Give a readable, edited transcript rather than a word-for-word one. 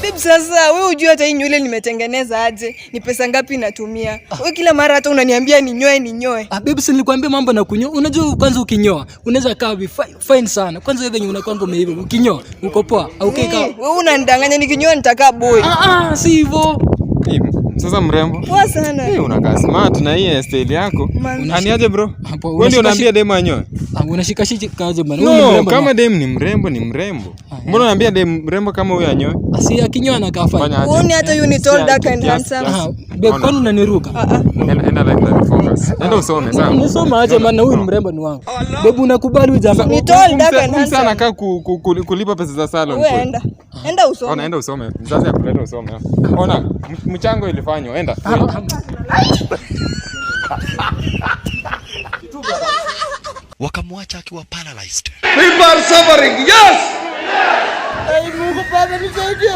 Babe, sasa wewe unajua hata hii nywele nimetengeneza aje? Ni pesa ngapi natumia? Wewe kila mara hata unaniambia ninyoe. Babe, si nilikwambia mambo na kunyoa. Unajua kwanza ukinyoa unaweza kaa fine sana. Kwanza wewe venye unakuwa umeiva. Ukinyoa uko poa. Okay kaa. Wewe unanidanganya, nikinyoa nitakaa boy. Si hivyo. Sasa mrembo. Poa sana. Unakaa smart na hii style yako. Ani aje bro? Wewe ndio unaambia dem anyoe? Unashika kaje bwana? No, kama dem ni mrembo. Mbona unaambia dem mrembo kama huyu anyoe? Si akinyoa anakaa fine. Uone hata you ni tall dark and handsome. Babe, kwani unaniruka? Enda like that focus. Enda usome sawa. Nisoma aje maana huyu ni mrembo ni wangu. Babe, unakubali huyu jamaa? Ni tall dark and handsome. Sana kaa kulipa pesa za salon. Wewe enda usome. Ona enda usome. Mzazi akuleta usome. Ona mchango ilifanywa. Enda. Wakamwacha akiwa paralyzed. People are suffering. Yes. Ai Mungu Baba nisaidie.